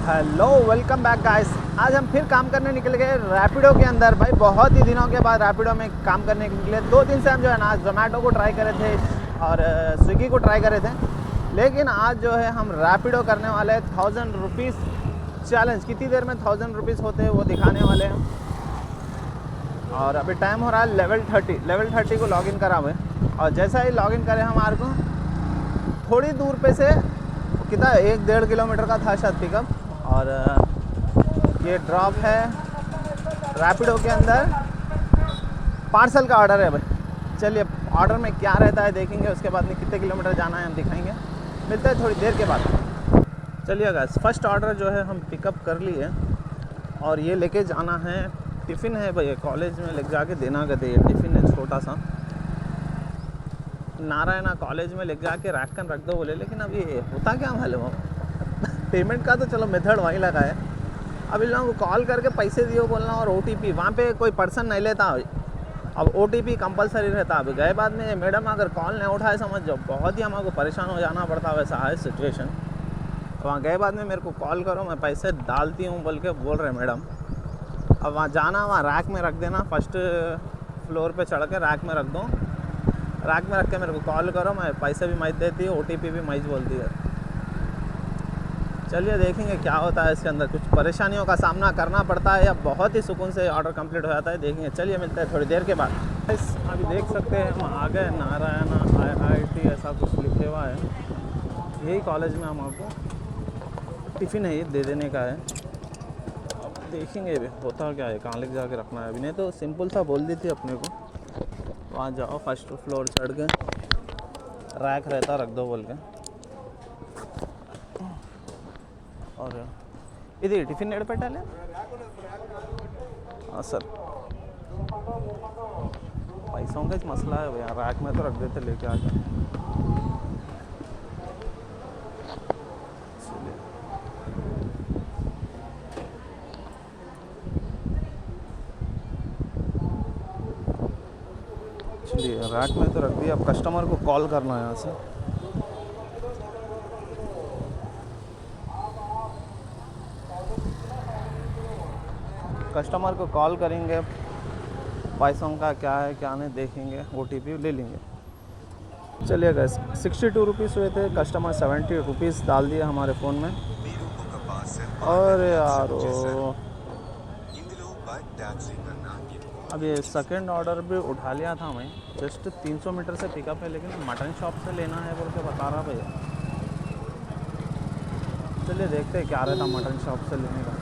Hello welcome back guys. आज हम फिर काम करने निकल गए रैपिडो के अंदर। भाई बहुत ही दिनों के बाद रैपिडो में काम करने के निकले। 2 दिन से हम जो है ना जोमेटो को ट्राई करे थे और स्विगी को ट्राई करे थे, लेकिन आज जो है हम रैपिडो करने वाले हैं 1000 रुपीज़ चैलेंज। कितनी देर में 1000 रुपीज़ होते हैं वो दिखाने वाले हैं। और अभी टाइम हो रहा है लेवल 30 को लॉगिन करा हुए, और जैसा ही लॉगिन करे हमारे को थोड़ी दूर पे से कितना 1-1.5 किलोमीटर का था शायद पिकअप। और ये ड्रॉप है रैपिडो के अंदर। पार्सल का ऑर्डर है भाई। चलिए ऑर्डर में क्या रहता है देखेंगे, उसके बाद में कितने किलोमीटर जाना है हम दिखाएंगे। मिलते हैं थोड़ी देर के बाद। चलिए गाइस, फर्स्ट ऑर्डर जो है हम पिकअप कर लिए और ये लेके जाना है। टिफ़िन है भाई, कॉलेज में ले जाके देना कहते। ये टिफ़िन है छोटा सा, नारायणा कॉलेज में ले जाके रैक कर रख दो बोले, लेकिन अब ये होता क्या मालूम। पेमेंट का तो चलो मेथड वहीं लगा है। अब इन लोगों को कॉल करके पैसे दियो बोलना और OTP वहाँ पे कोई पर्सन नहीं लेता। अब OTP कंपलसरी रहता। अभी गए बाद में मैडम अगर कॉल नहीं उठाए समझ जाओ बहुत ही हमको परेशान हो जाना पड़ता। वैसा है सिचुएशन। वहाँ गए बाद में मेरे को कॉल करो, मैं पैसे डालती हूँ बोल के बोल रहे मैडम। अब वहाँ जाना, वहाँ रैक में रख देना। फर्स्ट फ्लोर पे चढ़ के रैक में रख दो। रैक में रख के मेरे को कॉल करो, मैं पैसे भी मैच देती है, OTP भी मैच बोलती है। चलिए देखेंगे क्या होता है इसके अंदर। कुछ परेशानियों का सामना करना पड़ता है या बहुत ही सुकून से ऑर्डर कंप्लीट हो जाता है, देखेंगे। चलिए मिलते हैं थोड़ी देर के बाद। अभी देख सकते हैं हम आ गए नारायणा IIT ऐसा कुछ लिखे हुआ है। यही कॉलेज में हम आपको टिफ़िन है ये दे देने का है। अब देखेंगे होता क्या है, कहाँ लेके जाके रखना है। अभी नहीं तो सिंपल सा बोल दी थी अपने को, वहाँ जाओ फर्स्ट फ्लोर चढ़ के रैक रहता रख दो बोल के। और इधर टिफिन एड పెట్టాలి। हाँ सर, पैसों का मसला है भैया। रैक में तो रख देते लेके आके। चलिए रैक में तो रख दिया। अब कस्टमर को कॉल करना है यहाँ से। कस्टमर को कॉल करेंगे, पैसों का क्या है क्या नहीं देखेंगे, OTP ले लेंगे। चलिए गैस 62 रुपीज़ हुए थे, कस्टमर 70 रुपीज़ डाल दिया हमारे फ़ोन में। और यार अब ये सेकेंड ऑर्डर भी उठा लिया था मैं। जस्ट 300 मीटर से पिकअप है, लेकिन मटन शॉप से लेना है बोल के बता रहा भैया। चलिए देखते हैं क्या रहता मटन शॉप से लेने का।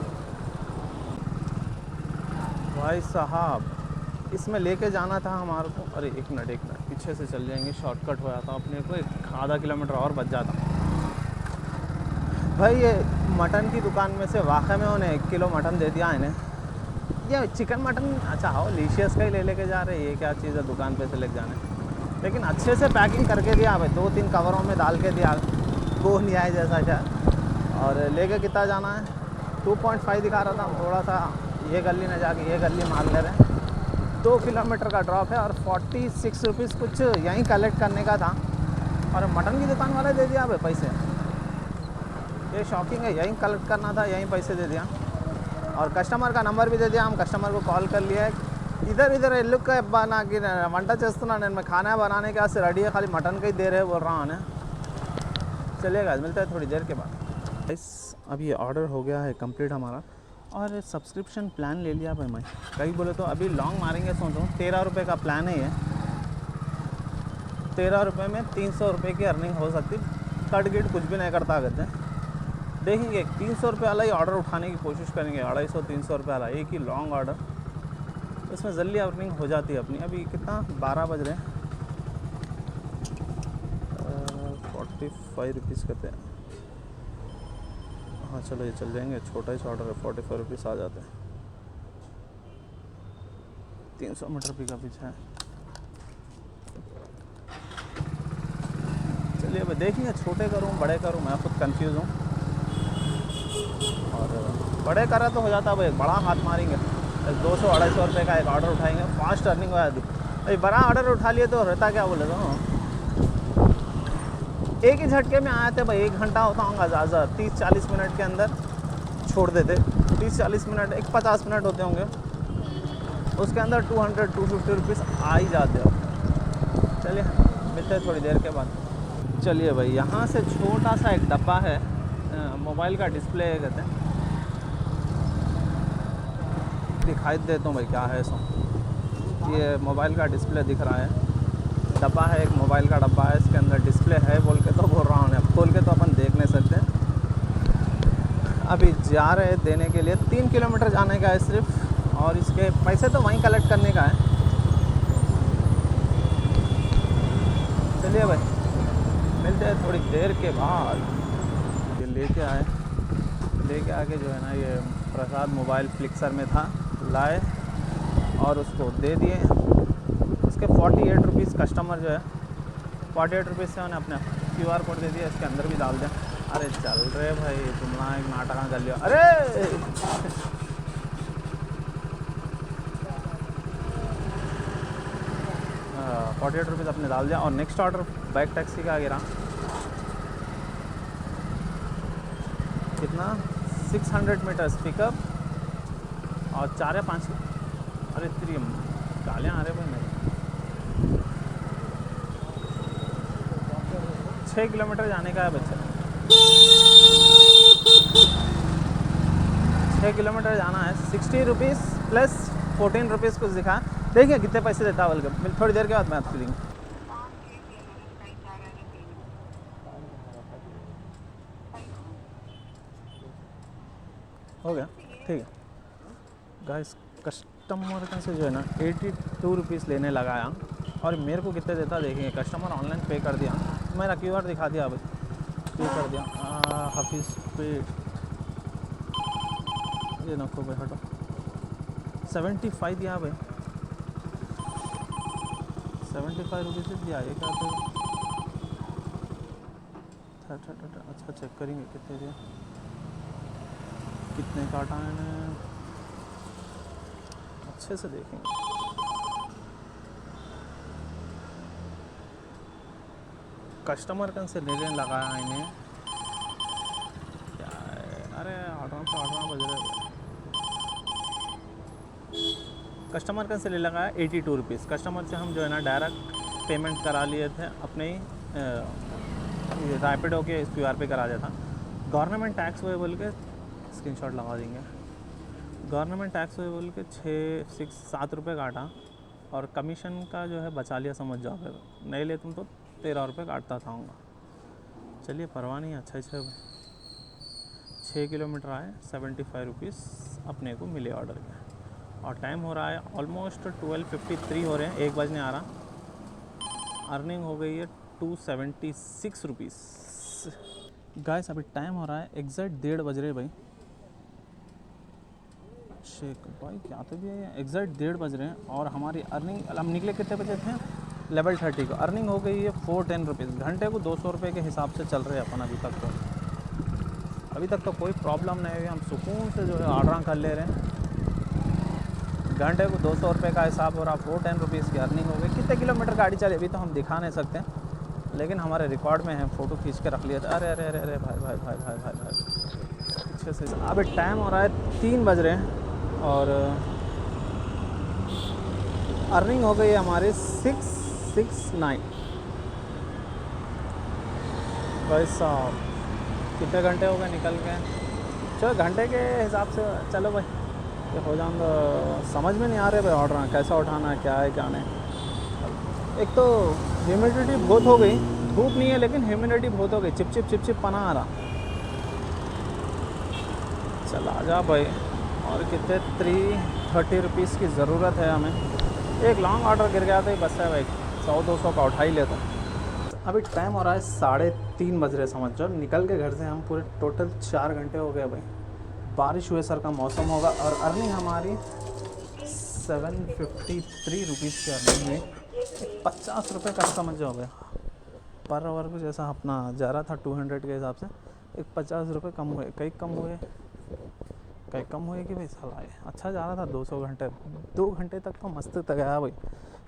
भाई साहब इसमें लेके जाना था हमारे को। अरे एक मिनट पीछे से चल जाएंगे, शॉर्टकट हो जाता अपने को। 1 आधा किलोमीटर और बच जाता भाई। ये मटन की दुकान में से वाकई में उन्हें 1 किलो मटन दे दिया इन्हें। ये चिकन मटन अच्छा हो लीशियस का ही लेके जा रहे। ये क्या चीज़ है दुकान पे से लेके जाने, लेकिन अच्छे से पैकिंग करके दिया भाई। 2-3 कवरों में डाल के दिया, वो नहीं आए जैसा क्या। और लेके कितना जाना है 2.5 दिखा रहा था। थोड़ा सा ये गली न जाके ये गली मार ले रहे हैं। 2 किलोमीटर का ड्रॉप है और 46 रुपीज़ कुछ यहीं कलेक्ट करने का था। और मटन की दुकान वाले दे दिया भाई पैसे। ये शॉकिंग है, यहीं कलेक्ट करना था, यहीं पैसे दे दिया। और कस्टमर का नंबर भी दे दिया। हम कस्टमर को कॉल कर लिया है। इधर एल्लुक बना कि వంట చేస్తున్నా నేను, मैं खाना बनाने के वास्ते रेडी है, खाली मटन का ही दे रहे बोल रहा हूँ। चलिएगा मिलता है थोड़ी देर के बाद। अभी ये ऑर्डर हो गया है कंप्लीट हमारा। और सब्सक्रिप्शन प्लान ले लिया भाई मैं। कहीं बोले तो अभी लॉन्ग मारेंगे सोचो। 13 रुपये का प्लान है ये। 13 रुपये में 300 रुपये की अर्निंग हो सकती। कट गिट कुछ भी नहीं करता कहते। देखेंगे 300 रुपये वाला ही ऑर्डर उठाने की कोशिश करेंगे। 250-300 रुपये वाला एक ही लॉन्ग ऑर्डर, इसमें जल्दी अर्निंग हो जाती है अपनी। अभी कितना 12 बज रहे हैं। 45 रुपीज़ कहते हैं। हाँ चलो ये चल जाएंगे। छोटा ही ऑर्डर है, 45 रुपीज़ आ जाते हैं। 300 मीटर पिकअप पीछे है। चलिए अब देखेंगे छोटे करूँ बड़े करूँ, मैं खुद कंफ्यूज हूँ। और बड़े करा तो हो जाता भाई, बड़ा हाथ मारेंगे 200-250 रुपये का एक ऑर्डर उठाएंगे, फास्ट अर्निंग हो जाती। भाई बड़ा ऑर्डर उठा लिए तो रहता क्या बोले तो एक ही झटके में आए थे भाई। 1 घंटा होता होगा ज़्यादा, 30-40 मिनट के अंदर छोड़ देते, 30-40 मिनट, 50 मिनट होते होंगे, उसके अंदर 200-250 रुपीज़ आ ही जाते हो। चलिए मिलते हैं थोड़ी देर के बाद। चलिए भाई, यहाँ से छोटा सा एक डब्बा है, मोबाइल का डिस्प्ले कहते हैं, दिखाई देता हूँ भाई क्या है इसमें। ये मोबाइल का डिस्प्ले दिख रहा है, डब्बा है, एक मोबाइल का डब्बा है, इसके अंदर डिस्प्ले है बोल के तो बोल रहा हूँ, अब खोल के तो अपन देख नहीं सकते। अभी जा रहे हैं देने के लिए, 3 किलोमीटर जाने का है सिर्फ, और इसके पैसे तो वहीं कलेक्ट करने का है। चलिए भाई मिलते हैं थोड़ी देर के बाद। ये लेके आके जो है ना, ये प्रसाद मोबाइल फ्लिक्सर में था, लाए और उसको दे दिए। उसके 48 रुपीज़ कस्टमर जो है, 48 रुपीज़ से उन्हें अपने QR कोड दे दिया, इसके अंदर भी डाल दें। अरे चल रहे भाई, तुमना एक नाटक कर लिया। अरे 48 रुपीज़ अपने डाल दिया। और नेक्स्ट ऑर्डर बैक टैक्सी का गिरा कितना, 600 मीटर्स पिकअप और 4 या 5, अरे इतनी गालियाँ आ रहे भाई मेरे। 6 किलोमीटर जाने का है बच्चे, 6 किलोमीटर जाना है। 60 रुपीज़ प्लस 14 रुपीज़ कुछ दिखा, देखिए कितने पैसे देता है बोल के। थोड़ी देर के बाद बात करेंगे। हो गया, ठीक है गाइस। कस्टमर से जो है ना 82 रुपीज़ लेने लगाया, और मेरे को कितने देता देखेंगे। कस्टमर ऑनलाइन पे कर दिया, मेरा QR दिखा दिया, अभी पे कर दिया। हाफिज़ पे ये नको भाई, हटो। 75 दिया भाई, 75 रुपीज़ दिया। ये क्या तो अच्छा चेक करेंगे कितने दिया, कितने काटा है ने, अच्छे से देखेंगे। कस्टमर कन से लेने लगाया इन्हें क्या है। अरे 18 बज रहे। कस्टमर कन से ले लगाया 82 रुपीज़। कस्टमर से हम जो है ना डायरेक्ट पेमेंट करा लिए थे, अपने ही रैपिडो के QR पे करा दिया था। गवर्नमेंट टैक्स हुए बोल के स्क्रीनशॉट लगा देंगे। गवर्नमेंट टैक्स हुए बोल के 7 रुपये काटा, और कमीशन का जो है बचा लिया, समझ जाओ। फिर नहीं ले तुम तो 13 रुपये काटता था। चलिए परवाह नहीं, अच्छा 6 किलोमीटर आए, 75 रुपीज़ अपने को मिले ऑर्डर के। और टाइम हो रहा है ऑलमोस्ट 12:53 हो रहे हैं, 1 बजने आ रहा। अर्निंग हो गई है 276 रुपीज़। गाइस अभी टाइम हो रहा है एग्जैक्ट 1:30 बज रहे भाई। शेख भाई क्या तो भी है, एग्जैक्ट 1:30 बज रहे हैं। और हमारी अर्निंग, हम निकले कितने बजे थे, लेवल 30 को। अर्निंग हो गई है 410 रुपीज़। घंटे को 200 रुपये के हिसाब से चल रहे हैं अपन अभी तक तो कोई प्रॉब्लम नहीं हुई। हम सुकून से जो है ऑर्डर कर ले रहे हैं। घंटे को 200 रुपये का हिसाब हो रहा, 410 रुपीज़ की अर्निंग हो गई। कितने किलोमीटर गाड़ी चली अभी तो हम दिखा नहीं सकते, लेकिन हमारे रिकॉर्ड में है, फ़ोटो खींच के रख लिया था। अरे अरे अरे अरे भाई भाई भाई भाई भाई भाई पीछे से। अभी टाइम हो रहा है 3 बज रहे हैं, और अर्निंग हो गई है हमारी 669। भाई साहब कितने घंटे हो गए निकल गए। चलो घंटे के हिसाब से चलो भाई, ये हो जाऊँगा। समझ में नहीं आ रहे भाई ऑर्डर कैसा उठाना है, क्या है क्या नहीं। एक तो ह्यूमिडिटी बहुत हो गई, धूप नहीं है लेकिन ह्यूमिडिटी बहुत हो गई, चिप पना आ रहा। चल आ जा भाई। और कितने 330 रुपीज़ की ज़रूरत है हमें। एक लॉन्ग ऑर्डर गिर गया था, बस है भाई 100-200 का उठा ही लेता। अभी टाइम हो रहा है 3:30 बज रहे, समझ जाओ। निकल के घर से हम पूरे टोटल 4 घंटे हो गए भाई। बारिश हुए सर का मौसम होगा। और अर्निंग हमारी 753 रुपीज़ की अर्निंग है। 50 रुपये का समझ जाओ भाई पर आवर को। जैसा अपना जा रहा था 200 के हिसाब से, एक 50 रुपये कम हुए, कई कम हुए कि भाई साला है। अच्छा जा रहा था 200 घंटे, 2 घंटे तक तो मस्त तक गया भाई।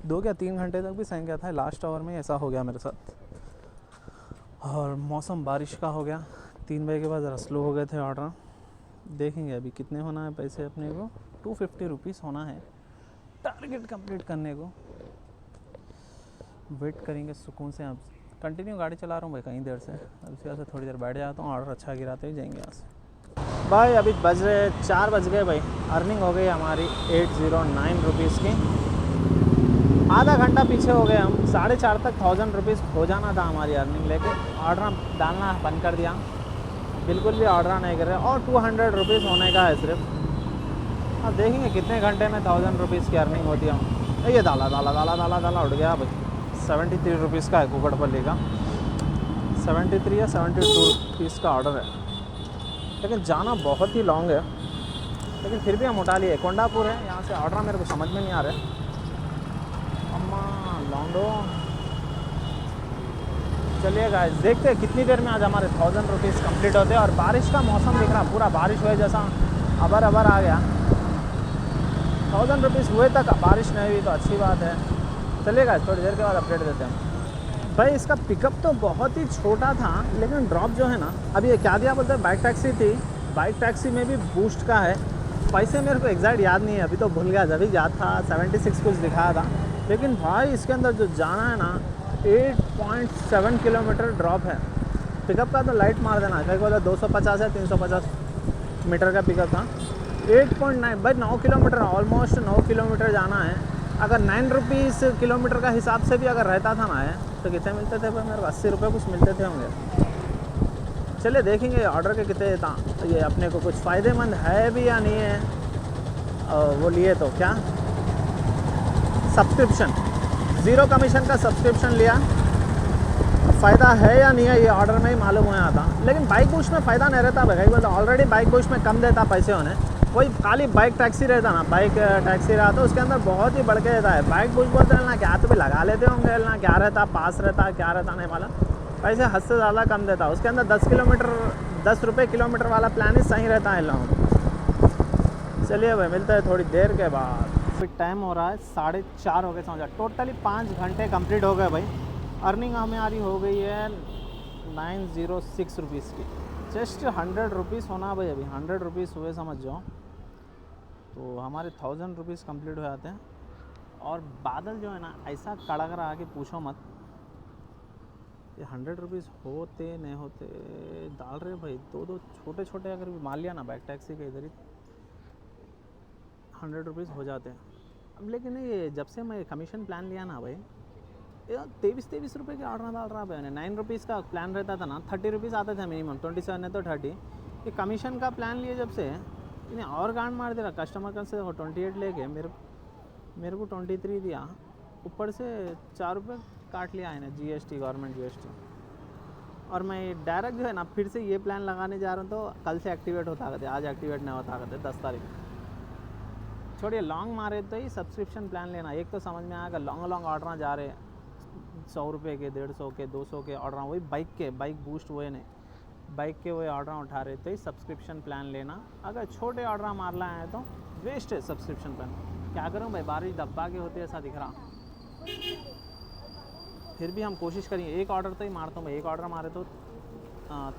2 या 3 घंटे तक भी सही गया था। लास्ट आवर में ऐसा हो गया मेरे साथ। और मौसम बारिश का हो गया। 3 बजे के बाद ज़रा स्लो हो गए थे ऑर्डर, देखेंगे अभी कितने होना है पैसे अपने को। 250 रुपीज़ होना है टारगेट कंप्लीट करने को। वेट करेंगे सुकून से। आप कंटिन्यू गाड़ी चला रहा हूँ भाई कहीं देर से, अब उसके बाद से थोड़ी देर बैठ जाता हूँ, ऑर्डर अच्छा गिराते ही जाएंगे यहाँ से। भाई अभी बज रहे 4 बज गए भाई। अर्निंग हो गई हमारी 809 रुपीज़ की। आधा घंटा पीछे हो गए हम। 4:30 तक 1000 रुपीज़ हो जाना था हमारी अर्निंग, लेकिन ऑर्डर डालना बंद कर दिया, बिल्कुल भी ऑर्डर नहीं कर रहे। और 200 रुपीज़ होने का है सिर्फ। अब देखेंगे कितने घंटे में 1000 रुपीज़ की अर्निंग होती है। ये दाला दाला दाला दाला दाला उड़ गया भाई। 73 रुपीज़ का है कुकड़पल्ली का, 73 या 72 रुपीज़ का ऑर्डर है, लेकिन जाना बहुत ही लॉन्ग है। लेकिन फिर भी हम उठा लिए। कोंडापुर है यहाँ से ऑर्डर, मेरे को समझ में नहीं आ रहा है। अम्मा लॉन्डो। चलिए गाइस देखते हैं कितनी देर में आज हमारे 1000 रुपीज़ कम्प्लीट होते हैं। और बारिश का मौसम दिख रहा, पूरा बारिश हुए जैसा अबर अबर आ गया। 1000 रुपीज़ हुए तक बारिश नहीं हुई तो अच्छी बात है। चलिए गाइस थोड़ी देर के बाद अपडेट देते हैं। भाई इसका पिकअप तो बहुत ही छोटा था, लेकिन ड्रॉप जो है ना, अभी ये क्या दिया बोलते हैं, बाइक टैक्सी थी। बाइक टैक्सी में भी बूस्ट का है। पैसे मेरे को एग्जैक्ट याद नहीं है, अभी तो भूल गया, जब भी याद था 76 कुछ दिखाया था। लेकिन भाई इसके अंदर जो जाना है ना, 8.7 किलोमीटर ड्रॉप है। पिकअप का तो लाइट मार देना, कहीं बोला 250 या 350 मीटर का पिकअप था। 8.9 भाई 9 किलोमीटर, ऑलमोस्ट 9 किलोमीटर जाना है। अगर 9 रुपीज़ किलोमीटर का हिसाब से भी अगर रहता था ना है तो कितने मिलते थे भाई मेरे को? 80 रुपये कुछ मिलते थे होंगे। चलिए देखेंगे ऑर्डर के कितने था, ये अपने को कुछ फ़ायदेमंद है भी या नहीं है। वो लिए तो क्या सब्सक्रिप्शन, 0 कमीशन का सब्सक्रिप्शन लिया। फ़ायदा है या नहीं है ये ऑर्डर में ही मालूम हुआ था। लेकिन बाइक बूस्ट में फ़ायदा नहीं रहता भाई, बोलते ऑलरेडी बाइक बूस्ट में कम देता पैसे होने। वही खाली बाइक टैक्सी रहता ना, बाइक टैक्सी रहा तो उसके अंदर बहुत ही बढ़ के देता है। बाइक बूस्ट बोलते हैं ना, क्या तो भी लगा लेते होंगे ना, क्या रहता पास रहता क्या रहता नहीं वाला, पैसे हद से ज़्यादा कम देता। उसके अंदर 10 किलोमीटर 10 रुपये किलोमीटर वाला प्लान ही सही रहता है लोगों को। चलिए भाई मिलते हैं थोड़ी देर के बाद। फिर टाइम हो रहा है 4:30 हो गए, समझा टोटली 5 घंटे कंप्लीट हो गए भाई। अर्निंग हमारी हो गई है 906 रुपीज़ की। जस्ट 100 रुपीज़ होना भाई, अभी 100 रुपीज़ हुए समझ जाओ तो हमारे 1000 रुपीज़ कम्प्लीट हो जाते हैं। और बादल जो है ना ऐसा कड़क रहा कि पूछो मत। ये 100 रुपीज़ होते नहीं होते डाल रहे भाई, दो छोटे छोटे अगर मान लिया ना बाइक टैक्सी के इधर ही 100 रुपीज़ हो जाते हैं। अब लेकिन ये जब से मैं कमीशन प्लान लिया ना भाई, 23 रुपये के ऑर्डर डाल रहा है। 9 रुपीज़ का प्लान रहता था ना, 30 रुपीज़ आते थे मिनिमम, 27 है तो 30। ये कमीशन का प्लान लिए जब से इन्हें और गांड मार दे रहा। कस्टमर का से 28 लेके मेरे को 23 दिया, ऊपर से 4 रुपये काट लिया है ना GST, गवर्नमेंट GST। और मैं डायरेक्ट जो है ना फिर से ये प्लान लगाने जा रहा हूँ तो कल से एक्टिवेट होता करते, आज एक्टिवेट नहीं होता करते 10 तारीख। छोड़िए लॉन्ग मारे तो ही सब्सक्रिप्शन प्लान लेना। एक तो समझ में आएगा लॉन्ग ऑर्डर जा रहे 100 रुपये के, 150 के, 200 के ऑर्डर, वही बाइक बूस्ट हुए नहीं, बाइक के वही ऑर्डर उठा रहे तो ही सब्सक्रिप्शन प्लान लेना। अगर छोटे ऑर्डर मार लाए हैं तो वेस्ट है सब्सक्रिप्शन प्लान। क्या करूँ भाई, बारिश दब्बा के होती है ऐसा दिख रहा। फिर भी हम कोशिश करेंगे, एक ऑर्डर तो ही मारता हूँ भाई। एक ऑर्डर मारे तो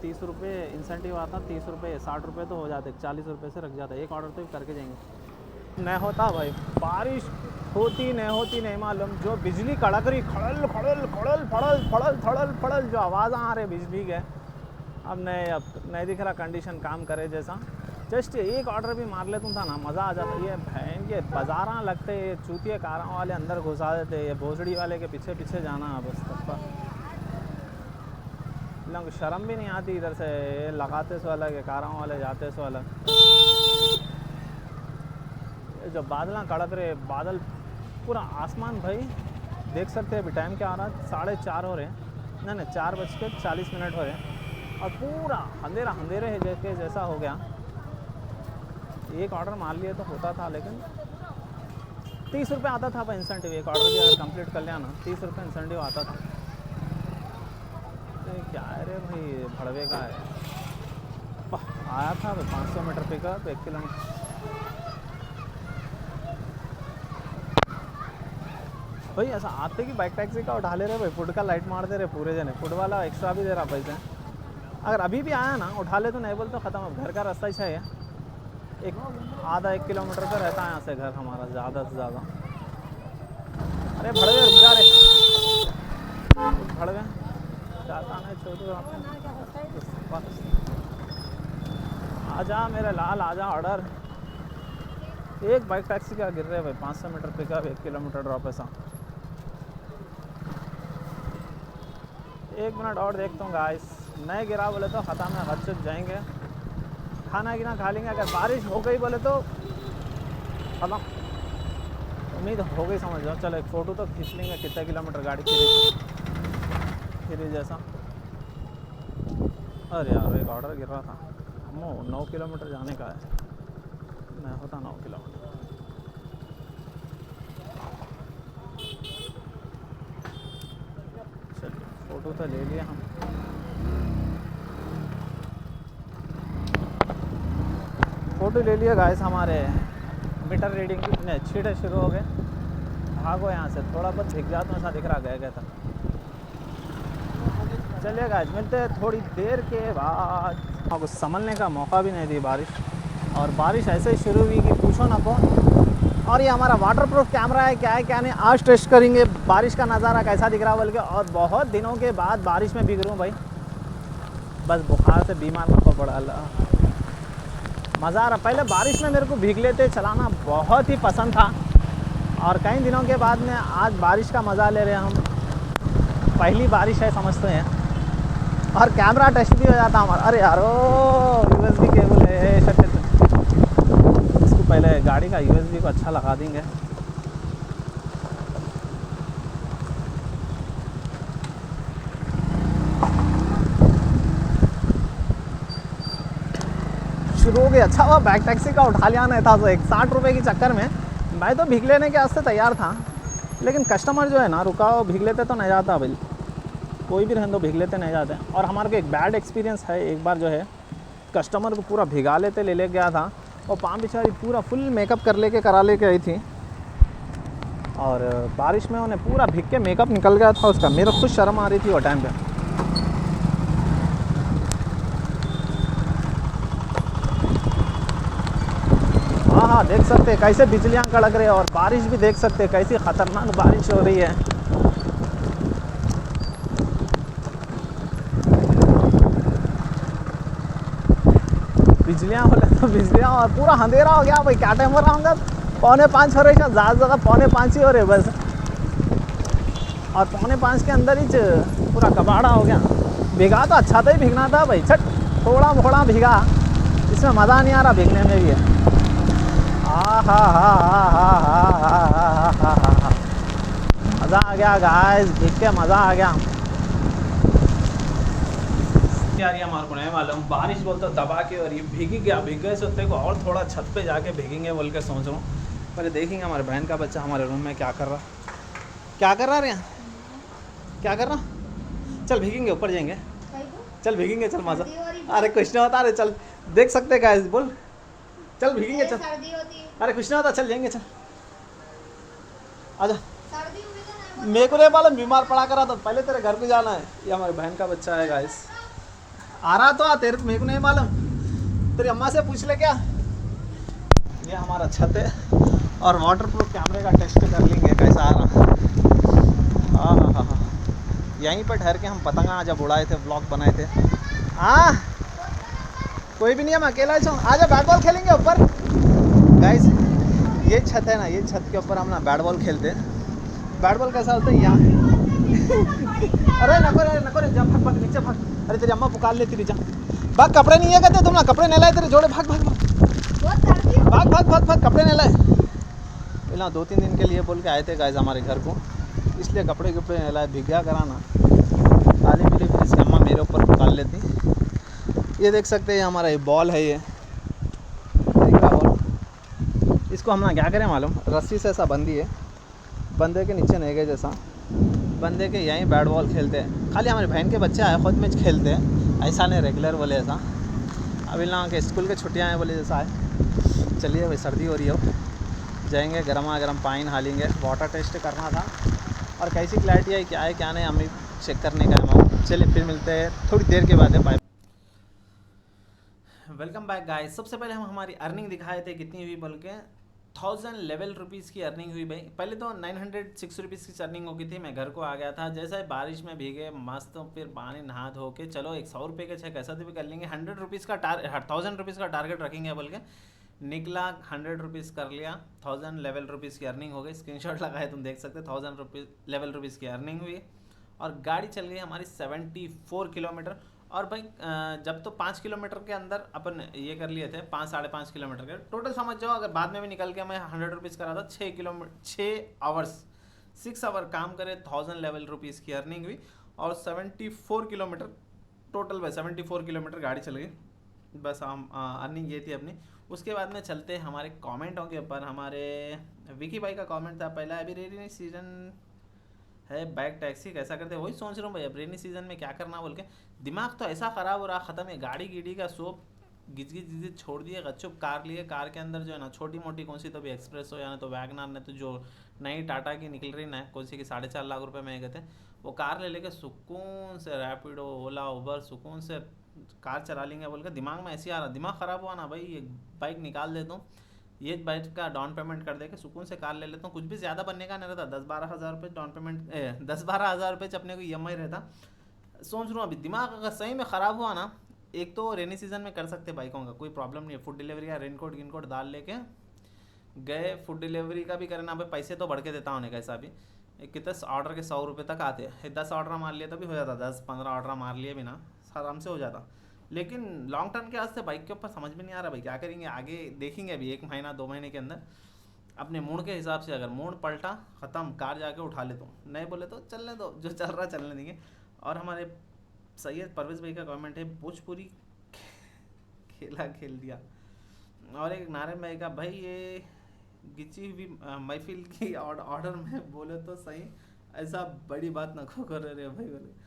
30 रुपये इंसेंटिव आता, 30 रुपये 60 रुपये तो हो जाते, 40 रुपये से रख जाता है। एक ऑर्डर तो ही करके जाएंगे। नहीं होता भाई, बारिश होती नहीं मालूम, जो बिजली कड़क रही, खड़ल खड़ल खड़ल फड़ल फड़ल थड़ल फड़ल जो आवाज़ आ रहे बिजली के, अब नहीं दिख रहा कंडीशन काम करे जैसा। जस्ट एक ऑर्डर भी मार लेता था ना, मज़ा आ जाता। ये भैन के बाजारा लगते, ये चूतिए कारों वाले अंदर घुसा देते, ये भोसड़ी वाले के पीछे पीछे जाना बस तब लोग शर्म भी नहीं आती। इधर से लगाते सो अलग है, कारों वाले जाते सो अलग। ये जो बादल कड़क रहे, बादल पूरा आसमान भाई देख सकते हैं। अभी टाइम क्या आ रहा है, 4:30 हो रहे हैं, नहीं 4:40 हो रहे हैं और पूरा अंधेरे है जैसा हो गया। एक ऑर्डर मार लिए तो होता था, लेकिन 30 रुपये आता था भाई इंसेंटिव। एक ऑर्डर भी अगर कंप्लीट कर लिया ना 30 रुपये इंसेंटिव आता था। तो क्या है रे भाई, भड़वे का है। आया था भाई 500 मीटर पिकअप, 1 किलोमीटर। भाई ऐसा आते कि बाइक टैक्सी का उठा ले रहे भाई, फुट का लाइट मार दे रहे पूरे जने, फुट वाला एक्स्ट्रा भी दे रहा पैसे। अगर अभी भी आया ना उठा ले तो नहीं बोल तो ख़त्म, घर का रास्ता ही है। एक आधा 1 किलोमीटर का रहता है यहाँ से घर हमारा, ज़्यादा से ज़्यादा। अरे भड़वे रुक जा रे, भड़वे जाता नहीं छोटू आजा मेरे लाल, आजा ऑर्डर। एक बाइक टैक्सी क्या गिर रहे भाई, 500 मीटर पिकअप, 1 किलोमीटर ड्रॉप ऐसा। 1 मिनट और देखता हूँ गाइस, नहीं गिरा बोले तो खत्म है, हद चुक जाएंगे, खाना गिना खा लेंगे। अगर बारिश हो गई बोले तो खत्म, उम्मीद हो गई समझ जाओ। चलो एक फ़ोटो तो खींच लेंगे, कितने किलोमीटर गाड़ी फिरी जैसा। अरे यार एक ऑर्डर गिर रहा था, 9 किलोमीटर जाने का है, नहीं होता 9 किलोमीटर। चलिए फ़ोटो तो ले लिया हम। फ़ोटो ले लिया गाइस, हमारे मीटर रीडिंग कितने छीटे शुरू हो गए। भागो यहाँ से, थोड़ा बहुत दिख जाता हूँ, ऐसा दिख रहा गया था। चलिए गाइस मिलते हैं थोड़ी देर के बाद। कुछ संभलने का मौका भी नहीं दी बारिश, और बारिश ऐसे ही शुरू हुई कि पूछो ना कौन। और ये हमारा वाटरप्रूफ कैमरा है, क्या है क्या नहीं, आज टेस्ट करेंगे बारिश का नज़ारा कैसा दिख रहा बोल के। और बहुत दिनों के बाद बारिश में भीग रहा हूँ भाई, बस बुखार से बीमार ना पड़ा। मज़ा आ रहा। पहले बारिश में मेरे को भीग लेते चलाना बहुत ही पसंद था, और कई दिनों के बाद में आज बारिश का मज़ा ले रहे हैं हम। पहली बारिश है समझते हैं, और कैमरा टेस्ट भी हो जाता हमारा। अरे यार USB केबल है, इसको पहले गाड़ी का USB को अच्छा लगा देंगे। शुरू हो गया, अच्छा हुआ बैक टैक्सी का उठा लिया नहीं था, तो 60 रुपये के चक्कर में मैं तो भीग लेने के वास्ते तैयार था, लेकिन कस्टमर जो है ना रुका, वो भीग लेते तो नहीं जाता भाई, कोई भी रहने दो भीग लेते नहीं जाते। और हमारे को एक बैड एक्सपीरियंस है, एक बार जो है कस्टमर को पूरा भिगा लेते ले गया था, और पाँव बेचारी पूरा फुल मेकअप कर लेके करा लेके आई थी, और बारिश में उन्हें पूरा भीग के मेकअप निकल गया था उसका। मेरे खुद शर्म आ रही थी वो टाइम पे। हाँ देख सकते हैं कैसे बिजलियाँ कड़क रही है, और बारिश भी देख सकते हैं कैसी ख़तरनाक बारिश हो रही है। बिजलियाँ बोले तो बिजलियाँ, और पूरा अंधेरा हो गया भाई। क्या टाइम हो रहा होगा, 4:45 हो रही है, ज़्यादा ज़्यादा 4:45 ही हो रहे बस, और 4:45 के अंदर ही पूरा कबाड़ा हो गया। भीगा तो अच्छा था ही भीगना था भाई, छट थोड़ा मोड़ा भीगा, इसमें मज़ा नहीं आ रहा भीगने में भी है। मज़ा आ गया गाइस, भीग के मज़ा आ गया यार। ये हमारे को नहीं मालूम, बारिश बोलते दबा के, और ये भीगी गया, भीग गए सोते को, और थोड़ा छत पे जाके भीगेंगे बोल के सोच रहा हूँ। पहले देखेंगे हमारे बहन का बच्चा हमारे रूम में क्या कर रहा, क्या कर रहा रे, क्या कर रहा। चल भीगेंगे, ऊपर जाएंगे, चल भीगेंगे, चल मज़ा। अरे कुछ नहीं होता, अरे चल देख सकते गाइस, बोल चल भीगेंगे, चल। अरे कुछ नहीं होता, चल जाएंगे, चल आजा। मेरे को नहीं मालूम, बीमार पड़ा करा तो पहले तेरे घर को जाना है। ये हमारी बहन का बच्चा है गाइस, आ रहा तो आ, तेरे मेरे को नहीं मालूम, तेरी अम्मा से पूछ ले क्या। ये हमारा छत है, और वाटरप्रूफ कैमरे का टेस्ट कर लेंगे कैसा आ रहा। हाँ यहीं पर ठहर के हम पतंगा जब उड़ाए थे, ब्लॉग बनाए थे। हाँ कोई भी नहीं, हम अकेला ही छूँ, आजा बैट बॉल खेलेंगे ऊपर गाइस। ये छत है ना, ये छत के ऊपर हम ना बैट बॉल खेलते हैं। बैट बॉल कैसा होता है यहाँ अरे नको रे, जा भाग भाग नीचे भाग। अरे तेरी अम्मा पुकार लेती, जा भाग, कपड़े नहीं है कहते तुम ना, कपड़े नहीं लाए तेरे जोड़े, भाग भाग भाग भाग भाग भाग, कपड़े नहीं लाए। पहला 2-3 दिन के लिए बोल के आए थे गाइस हमारे घर को, इसलिए कपड़े नहीं लाए, भीग गया कराना काली पीली, फिर इसकी अम्मा मेरे ऊपर पुकार लेती। ये देख सकते हैं हमारा ये बॉल है, ये देख रहा बॉल, इसको हम ना क्या करें मालूम, रस्सी से ऐसा बंदी है, बंदे के नीचे नहीं गए जैसा, बंदे के यहीं बैट बॉल खेलते हैं। खाली हमारी बहन के बच्चे आए खुद में खेलते हैं, ऐसा नहीं रेगुलर बोले ऐसा। अभी ना के स्कूल के छुट्टियाँ हैं बोले जैसा है। चलिए भाई सर्दी हो रही हो, जाएंगे गर्मा गर्म पानी हालेंगे, वाटर टेस्ट करना था, और कैसी क्लैरिटी है क्या है क्या नहीं हमें चेक करने का है। चलिए फिर मिलते हैं थोड़ी देर के बाद है। बाय। Welcome back guys. सबसे पहले हम हमारी अर्निंग दिखाए थे कितनी हुई बोल के 1011 रुपीज़ की अर्निंग हुई भाई। पहले तो 906 रुपीज़ की अर्निंग हो गई थी। मैं घर को आ गया था, जैसा ही बारिश में भीगे मस्त, तो फिर पानी नहा धो के चलो एक 100 रुपये के चेक ऐसा भी कर लेंगे, 100 रुपीज़ का 1000 रुपीज़ का टारगेट रखेंगे बोल के निकला। 100 रुपीज़ कर लिया, 1011 रुपीज़ की अर्निंग हो गई। स्क्रीनशॉट लगाए तुम देख सकते, 1011 रुपीज़ की अर्निंग हुई और गाड़ी चल गई हमारी 74 किलोमीटर। और भाई जब तो 5 किलोमीटर के अंदर अपन ये कर लिए थे, 5 साढ़े 5 किलोमीटर के टोटल समझ जाओ। अगर बाद में भी निकल के मैं 100 रुपीज़ करा था, 6 आवर्स काम करे, 1011 रुपीज़ की अर्निंग हुई और 74 किलोमीटर टोटल। भाई 74 किलोमीटर गाड़ी चल गई। बस हम अर्निंग ये थी अपनी। उसके बाद में चलते हमारे कमेंटों के ऊपर। हमारे विकी भाई का कमेंट था पहला, अभी रेनी सीजन है बाइक टैक्सी कैसा करते, वही सोच रहा हूँ भाई अब रेनी सीजन में क्या करना बोल के। दिमाग तो ऐसा ख़राब हो रहा, ख़त्म है। गाड़ी गिड़ी का सोप गिज गिज छोड़ दिए, गच्चुप कार लिए। कार के अंदर जो है ना छोटी मोटी कौन सी तो भी एक्सप्रेस हो या ना तो वैगनार, ने तो जो नई टाटा की निकल रही ना कौन सी की 4.5 लाख रुपए में गए थे, वो कार ले लेके सुकून से रैपिडो ओला उबर सुकून से कार चला लेंगे बोल के दिमाग में ऐसे आ रहा। दिमाग ख़राब हुआ ना भाई, ये बाइक निकाल देता हूँ, ये बाइक का डाउन पेमेंट कर दे के सुकून से कार ले लेता हूँ। कुछ भी ज़्यादा बनने का नहीं रहता, 10-12 हज़ार रुपये डाउन पेमेंट, 10-12 हज़ार रुपये अपने को EMI रहता। सोच रहा हूँ अभी दिमाग अगर सही में ख़राब हुआ ना, एक तो रेनी सीजन में कर सकते बाइकों का, कोई प्रॉब्लम नहीं है। फूड डिलीवरी या रेनकोट गिनकोट डाल लेके गए, फूड डिलीवरी का भी करना भाई, पैसे तो बढ़ के देता हूँ कैसा भी। कितने ऑर्डर के 100 रुपये तक आते हैं, 10 ऑर्डर मार लिए तो भी हो जाता, 10-15 ऑर्डर मार लिए भी ना आराम से हो जाता। लेकिन लॉन्ग टर्म के वास्ते बाइक के ऊपर समझ में नहीं आ रहा भाई क्या करेंगे, आगे देखेंगे। अभी 1 महीना 2 महीने के अंदर अपने मूड के हिसाब से, अगर मूड पलटा ख़त्म, कार जाके उठा लेता हूँ, नहीं बोले तो चलने दो, जो चल रहा चलने देंगे। और हमारे सैयद परवेज़ भाई का कमेंट है, भोजपुरी खेला खेल दिया। और एक नारायण भाई का, भाई ये गिची हुई महफिल की ऑर्डर में बोले तो सही, ऐसा बड़ी बात ना करो रे भाई, बोले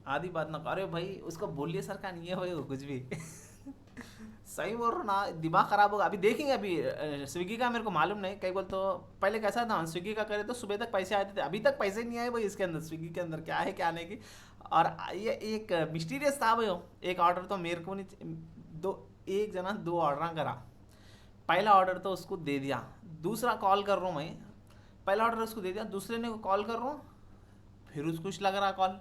आधी बात ना। अरे भाई उसको बोलिए सर का नहीं है भाई वो कुछ भी सही बोल रहा ना, दिमाग ख़राब होगा। अभी देखेंगे, अभी स्विगी का मेरे को मालूम नहीं, कई बोल तो पहले कैसा था, स्विगी का करे तो सुबह तक पैसे आते थे, अभी तक पैसे नहीं आए भाई इसके अंदर, स्विगी के अंदर क्या है क्या नहीं की। और ये एक मिस्टीरियस था भाई, एक ऑर्डर तो मेरे को नहीं, एक जना 2 ऑर्डर करा। पहला ऑर्डर तो उसको दे दिया, दूसरा कॉल कर रहा हूँ मैं, पहला ऑर्डर उसको दे दिया, दूसरे ने को कॉल कर रहा हूँ, फिर उसको कुछ लग रहा कॉल,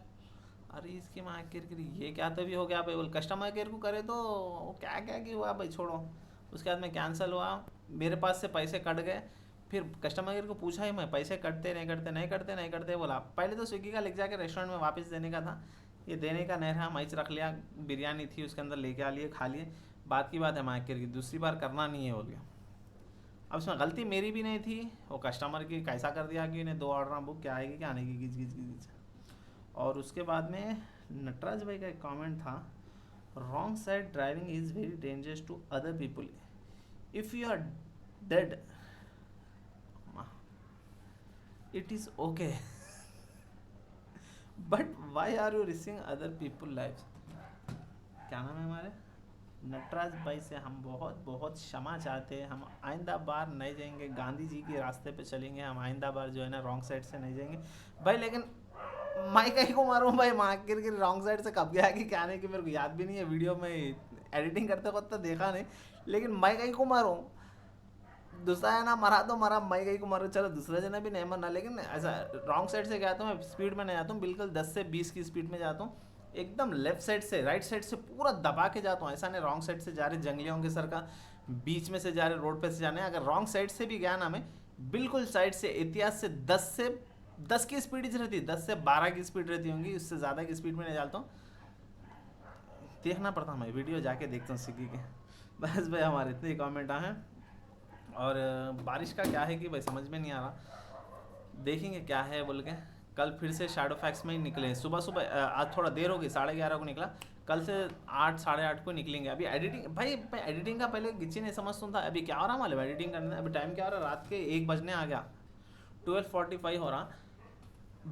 अरे इसकी माँ केयर, ये क्या तो भी हो गया भाई। बोल कस्टमर केयर को करे तो क्या क्या की हुआ भाई, छोड़ो। उसके बाद में कैंसिल हुआ, मेरे पास से पैसे कट गए। फिर कस्टमर केयर को पूछा ही मैं, पैसे कटते नहीं करते नहीं करते नहीं करते, बोला पहले तो स्विगी का लिख जाके रेस्टोरेंट में वापस देने का था, ये देने का नहीं रहा, मैच रख लिया, बिरयानी थी उसके अंदर लेके आ लिए, खा लिए, बात की बात है माँ केयर की, दूसरी बार करना नहीं है बोल गया। अब इसमें गलती मेरी भी नहीं थी, वो कस्टमर की कैसा कर दिया कि इन्हें 2 ऑर्डर बुक क्या आएगी क्या आने की, गिज गिज गिज। और उसके बाद में नटराज भाई का एक कमेंट था, wrong side driving is very dangerous to other people, if you are dead it is okay but why are you risking other people life. क्या नाम है हमारे नटराज भाई से हम बहुत बहुत क्षमा चाहते हैं, हम आइंदा बार नहीं जाएंगे, गांधी जी के रास्ते पे चलेंगे, हम आइंदा बार जो है ना रॉन्ग साइड से नहीं जाएंगे भाई। लेकिन मैं कहीं को मारूँ भाई, माँ के रॉन्ग साइड से कब गया कि क्या नहीं, कि मेरे को याद भी नहीं है, वीडियो में एडिटिंग करते वक्त तो देखा नहीं, लेकिन मैं कहीं को मारूँ, दूसरा है ना मरा तो मरा, मैं कहीं को मारूँ, चलो दूसरा जना भी नहीं मरना। लेकिन ऐसा रॉन्ग साइड से गया तो मैं स्पीड में नहीं जाता हूँ, बिल्कुल 10 से 20 की स्पीड में जाता हूँ, एकदम लेफ्ट साइड से राइट साइड से पूरा दबा के जाता हूँ। ऐसा नहीं रॉन्ग साइड से जा रहे जंगलियों के सर का बीच में से जा रहे रोड पे से जाने, अगर रॉन्ग साइड से भी गया ना मैं बिल्कुल साइड से इतिहास से 10 की स्पीड ही रहती है, 10 से 12 की स्पीड रहती होंगी, उससे ज़्यादा की स्पीड में नहीं जाता हूँ। देखना पड़ता मैं वीडियो जाके देखता हूँ स्विगी के। बस भाई हमारे इतने ही कमेंट आए हैं। और बारिश का क्या है कि भाई समझ में नहीं आ रहा, देखेंगे क्या है बोल के। कल फिर से शैडो फैक्स में ही निकले, सुबह सुबह आज थोड़ा देर होगी, 11:30 को निकला, कल से 8 8:30 को निकलेंगे। अभी एडिटिंग भाई एडिटिंग का पहले गिच्ची नहीं समझता था, अभी क्या हो रहा मालूम एडिटिंग करने, अभी टाइम क्या हो रहा, रात के 1 बजने आ गया, 12:45 हो रहा,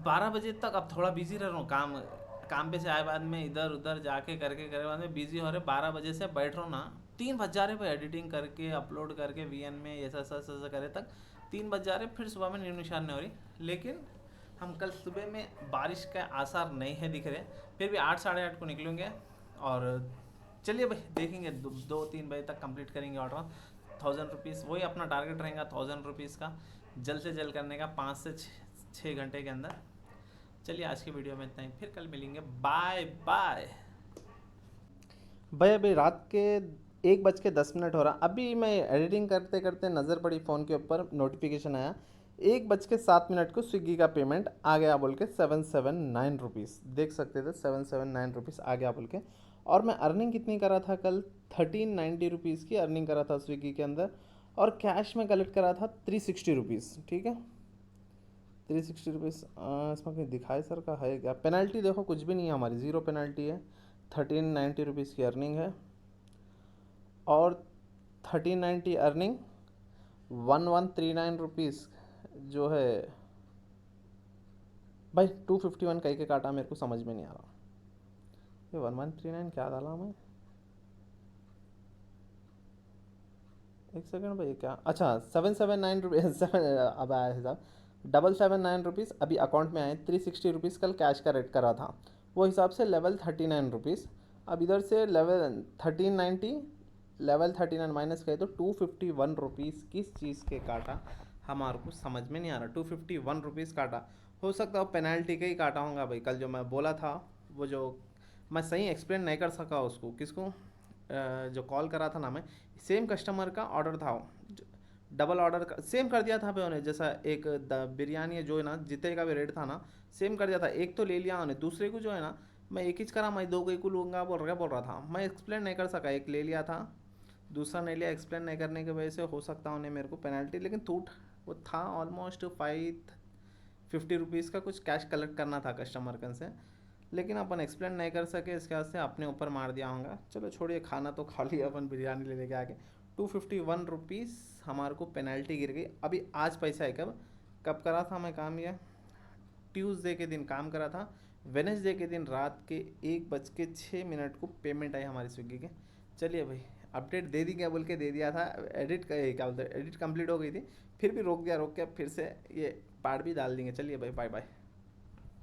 12 बजे तक अब थोड़ा बिजी रह रहा हूँ, काम पे से आए बाद में इधर उधर जाके करके करे बाद में बिजी हो रहे, 12 बजे से बैठ रहा हूँ ना, 3 बज जा रहे भाई, एडिटिंग करके अपलोड करके VN में ऐसा ऐसा करे तक 3 बज जा रहे, फिर सुबह में नींद निशान नहीं हो रही। लेकिन हम कल सुबह में बारिश का आसार नहीं है दिख रहे, फिर भी 8 8:30 को निकलेंगे और चलिए भाई देखेंगे 2-3 बजे तक कंप्लीट करेंगे ऑर्डर। 1000 रुपीज़ वही अपना टारगेट रहेगा, 1000 रुपीज़ का जल्द से जल्द करने का 5 से 6 घंटे के अंदर। चलिए आज की वीडियो में इतना ही, फिर कल मिलेंगे, बाय बाय। भाई अभी रात के 1:10 हो रहा, अभी मैं एडिटिंग करते करते नज़र पड़ी फ़ोन के ऊपर, नोटिफिकेशन आया 1:07 को स्विगी का पेमेंट आ गया बोल के 779 रुपीज़, देख सकते थे 779 रुपीज़ आ गया बोल के। और मैं अर्निंग कितनी करा था कल, 1390 रुपीज़ की अर्निंग करा था स्विगी के अंदर, और कैश में कलेक्ट करा था 360 रुपीज़। ठीक है 360 रुपीज़। इसमें कहीं दिखाए सर का है क्या? पेनल्टी देखो कुछ भी नहीं है हमारी, ज़ीरो पेनल्टी है। 1390 रुपीज़ की अर्निंग है, और 1390 अर्निंग 1139 रुपीज़ जो है भाई 251 कहीं के काटा, मेरे को समझ में नहीं आ रहा ये 1139 क्या डाला मैं। एक सेकंड भाई क्या, अच्छा 779 रुपीज़ अब आया हिसाब, 779 रुपीज़ अभी अकाउंट में आए। 360 रुपीज़ कल कैश का रेट करा था, वो हिसाब से लेवल 39 रुपीज़। अब इधर से लेवल 1390 लेवल 39 माइनस करे तो 251 रुपीज़ किस चीज़ के काटा हमारे को समझ में नहीं आ रहा। 251 रुपीज़ काटा, हो सकता है पेनल्टी का ही काटा होगा भाई। कल जो मैं बोला था वो जो मैं सही एक्सप्लेन नहीं कर सका उसको, किसको जो कॉल करा था ना, मैं सेम कस्टमर का ऑर्डर था, डबल ऑर्डर का सेम कर दिया था भाई उन्हें। जैसा एक बिरयानी है जो है ना, जितने का भी रेट था ना सेम कर दिया था, एक तो ले लिया उन्हें, दूसरे को जो है ना मैं एक ही करा, मैं 2 को लूँगा बोल रहा था। मैं एक्सप्लेन नहीं कर सका, एक ले लिया था दूसरा नहीं लिया, एक्सप्लेन नहीं करने की वजह से हो सकता उन्हें मेरे को पेनल्टी, लेकिन टूट वो था ऑलमोस्ट 550 रुपीज़ का कुछ कैश कलेक्ट करना था कस्टमर कन से, लेकिन अपन एक्सप्लेन नहीं कर सके, इसके वजह से अपने ऊपर मार दिया होगा। चलो छोड़िए, खाना तो खा लिया अपन, बिरयानी ले लेके आके 251 रुपीज़ हमारे को पेनल्टी गिर गई। अभी आज पैसा है, कब कब करा था मैं काम, यह ट्यूसडे के दिन काम करा था, वेनेसडे के दिन रात के 1:06 को पेमेंट आई हमारी स्विगी के। चलिए भाई अपडेट दे दी क्या बोल के दे दिया था, एडिट क्या बोलते हैं, एडिट कंप्लीट हो गई थी, फिर भी रोक दिया, रोक के फिर से ये पार्ट भी डाल देंगे। चलिए भाई बाय बाय।